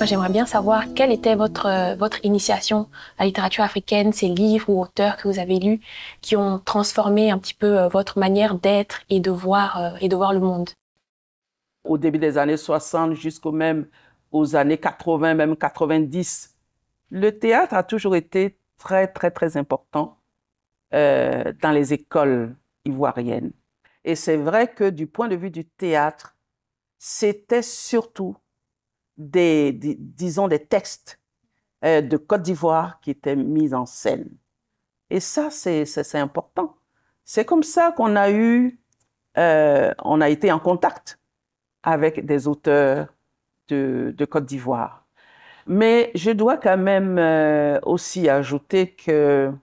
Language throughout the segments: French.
Moi, j'aimerais bien savoir quelle était votre initiation à la littérature africaine, ces livres ou auteurs que vous avez lus qui ont transformé un petit peu votre manière d'être et de voir le monde. Au début des années 60 jusqu'aux même aux années 80, même 90, le théâtre a toujours été très, très, très important dans les écoles ivoiriennes. Et c'est vrai que du point de vue du théâtre, c'était surtout disons, des textes de Côte d'Ivoire qui étaient mis en scène. Et ça, c'est important. C'est comme ça qu'on a on a été en contact avec des auteurs de Côte d'Ivoire. Mais je dois quand même aussi ajouter que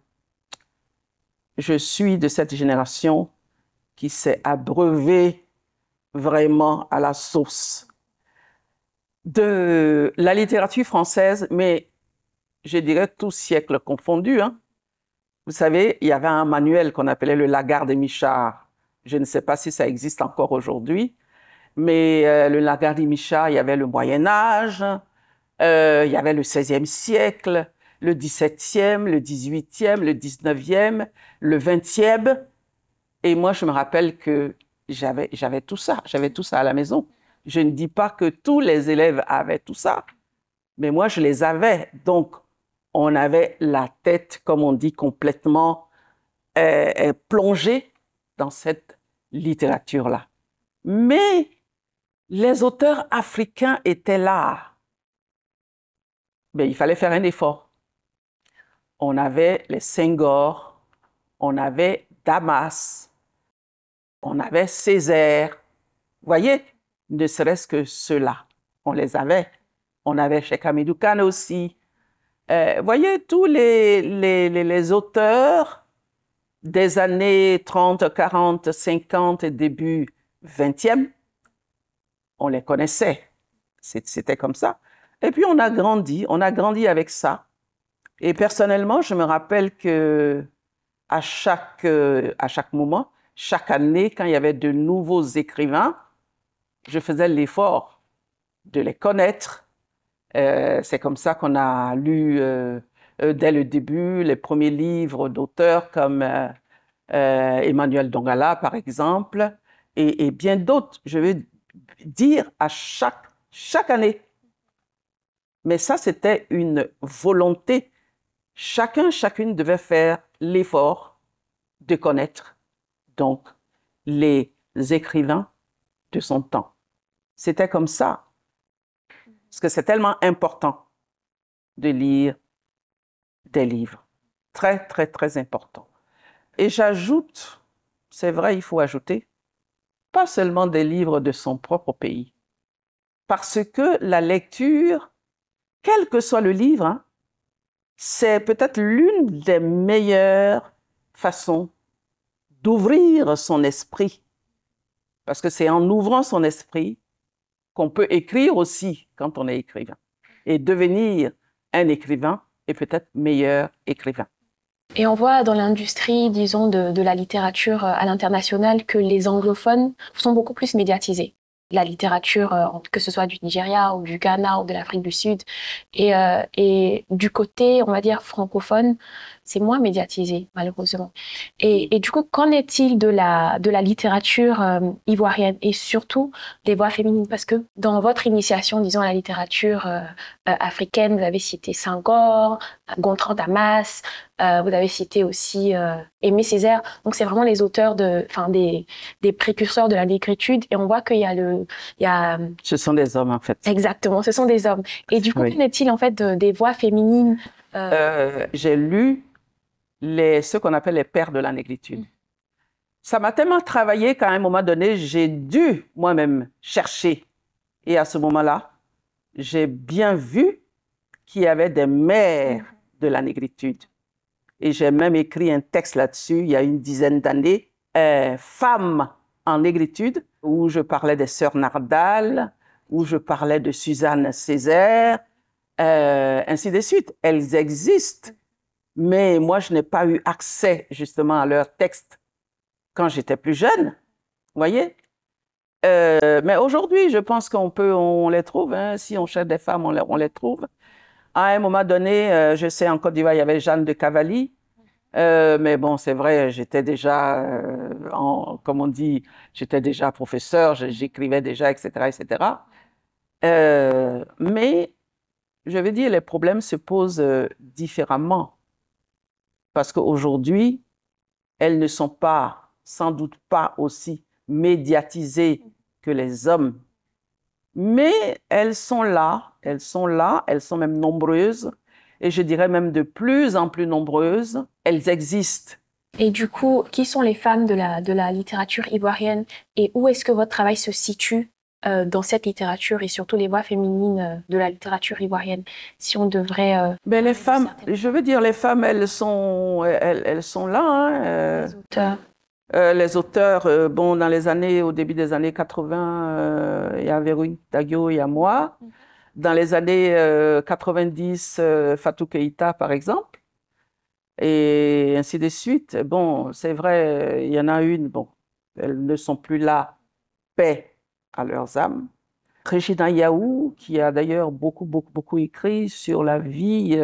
je suis de cette génération qui s'est abreuvée vraiment à la source de la littérature française, mais je dirais tout siècle confondu. Hein. Vous savez, il y avait un manuel qu'on appelait le Lagarde-Michard. Je ne sais pas si ça existe encore aujourd'hui, mais le Lagarde-Michard, il y avait le Moyen-Âge, il y avait le XVIe siècle, le XVIIe, le XVIIIe, le XIXe, le XXe. Et moi, je me rappelle que j'avais tout ça à la maison. Je ne dis pas que tous les élèves avaient tout ça, mais moi, je les avais. Donc, on avait la tête, comme on dit, complètement plongée dans cette littérature-là. Mais les auteurs africains étaient là. Mais il fallait faire un effort. On avait les Senghor, on avait Damas, on avait Césaire. Vous voyez, ne serait-ce que ceux-là, on les avait. On avait Cheikh Hamidou Kane aussi. Voyez, tous les auteurs des années 30, 40, 50 et début 20e, on les connaissait. C'était comme ça. Et puis on a grandi avec ça. Et personnellement, je me rappelle que à chaque moment, chaque année, quand il y avait de nouveaux écrivains, je faisais l'effort de les connaître. C'est comme ça qu'on a lu dès le début les premiers livres d'auteurs comme Emmanuel Dongala, par exemple, et bien d'autres. Je veux dire à chaque année. Mais ça, c'était une volonté. Chacune devait faire l'effort de connaître donc les écrivains de son temps. C'était comme ça. Parce que c'est tellement important de lire des livres. Très, très, très important. Et j'ajoute, c'est vrai, il faut ajouter, pas seulement des livres de son propre pays. Parce que la lecture, quel que soit le livre, hein, c'est peut-être l'une des meilleures façons d'ouvrir son esprit. Parce que c'est en ouvrant son esprit qu'on peut écrire aussi quand on est écrivain. Et devenir un écrivain et peut-être meilleur écrivain. Et on voit dans l'industrie, disons, de la littérature à l'international que les anglophones sont beaucoup plus médiatisés. La littérature, que ce soit du Nigeria ou du Ghana ou de l'Afrique du Sud. Et du côté, on va dire, francophone, c'est moins médiatisé, malheureusement. Et du coup, qu'en est-il de la littérature ivoirienne et surtout des voix féminines? Parce que dans votre initiation, disons, à la littérature africaine, vous avez cité Senghor, Gontran Damas, vous avez cité aussi Aimé Césaire. Donc, c'est vraiment les auteurs des précurseurs de la négritude. Et on voit qu'il y a Ce sont des hommes, en fait. Exactement, ce sont des hommes. Et du coup, oui. qu'en est-il, en fait, des voix féminines J'ai lu ce qu'on appelle les pères de la négritude. Ça m'a tellement travaillé qu'à un moment donné, j'ai dû moi-même chercher. Et à ce moment-là, j'ai bien vu qu'il y avait des mères de la négritude. Et j'ai même écrit un texte là-dessus il y a une dizaine d'années, Femmes en négritude, où je parlais des sœurs Nardal, où je parlais de Suzanne Césaire, ainsi de suite. Elles existent, mais moi, je n'ai pas eu accès justement à leurs textes quand j'étais plus jeune, vous voyez. Mais aujourd'hui, je pense on les trouve. Hein. Si on cherche des femmes, on les trouve. À un moment donné, je sais, en Côte d'Ivoire, il y avait Jeanne de Cavalli. Mais bon, c'est vrai, j'étais déjà, comme on dit, j'étais déjà professeur, j'écrivais déjà, etc., etc. Mais je veux dire, les problèmes se posent différemment. Parce qu'aujourd'hui, elles ne sont pas, sans doute pas aussi médiatisées que les hommes. Mais elles sont là, elles sont là, elles sont même nombreuses. Et je dirais même de plus en plus nombreuses. Elles existent. Et du coup, qui sont les femmes de la littérature ivoirienne et où est-ce que votre travail se situe dans cette littérature et surtout les voix féminines de la littérature ivoirienne, si on devrait... Ben, les femmes, je veux dire, les femmes, elles sont là. Hein, les auteurs. Les auteurs, bon, au début des années 80, il y a Véronique Daguio, il y a moi. Dans les années 90, Fatou Keïta, par exemple. Et ainsi de suite. Bon, c'est vrai, il y en a une, bon, elles ne sont plus là, paix à leurs âmes. Regina Yaou, qui a d'ailleurs beaucoup écrit sur la vie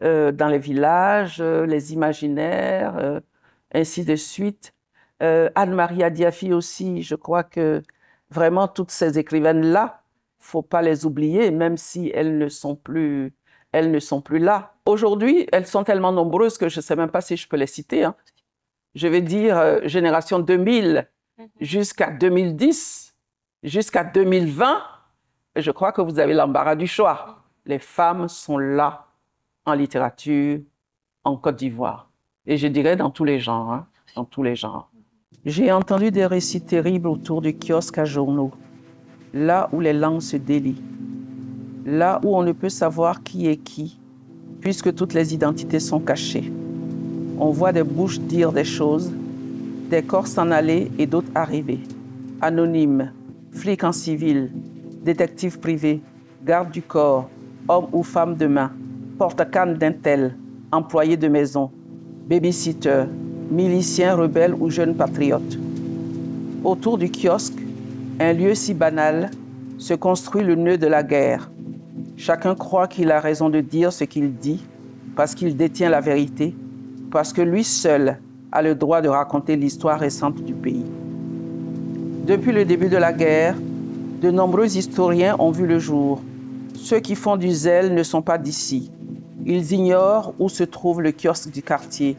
dans les villages, les imaginaires, ainsi de suite. Anne-Marie Diafi aussi, je crois que vraiment toutes ces écrivaines-là, faut pas les oublier, même si elles ne sont plus là. Aujourd'hui, elles sont tellement nombreuses que je ne sais même pas si je peux les citer. Hein. Je vais dire génération 2000 jusqu'à 2010, jusqu'à 2020. Je crois que vous avez l'embarras du choix. Les femmes sont là en littérature, en Côte d'Ivoire. Et je dirais dans tous les genres. Hein, dans tous les genres. J'ai entendu des récits terribles autour du kiosque à journaux, là où les langues se délient, là où on ne peut savoir qui est qui, puisque toutes les identités sont cachées. On voit des bouches dire des choses, des corps s'en aller et d'autres arriver. Anonymes, flics en civil, détectives privés, gardes du corps, hommes ou femmes de main, porte-canne d'un tel, employés de maison, babysitters, miliciens rebelles ou jeunes patriotes. Autour du kiosque, un lieu si banal, se construit le nœud de la guerre. Chacun croit qu'il a raison de dire ce qu'il dit, parce qu'il détient la vérité, parce que lui seul a le droit de raconter l'histoire récente du pays. Depuis le début de la guerre, de nombreux historiens ont vu le jour. Ceux qui font du zèle ne sont pas d'ici. Ils ignorent où se trouve le kiosque du quartier.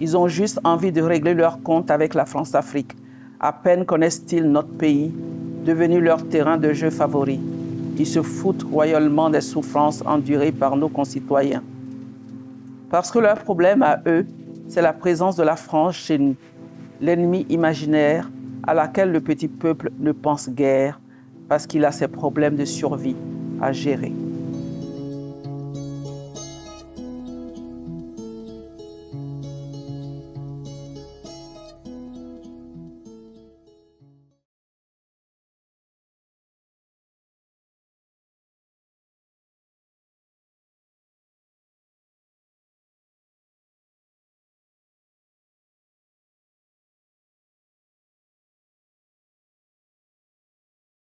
Ils ont juste envie de régler leur compte avec la France-Afrique. À peine connaissent-ils notre pays, devenu leur terrain de jeu favori. Ils se foutent royalement des souffrances endurées par nos concitoyens. Parce que leur problème à eux, c'est la présence de la France chez nous, l'ennemi imaginaire à laquelle le petit peuple ne pense guère parce qu'il a ses problèmes de survie à gérer.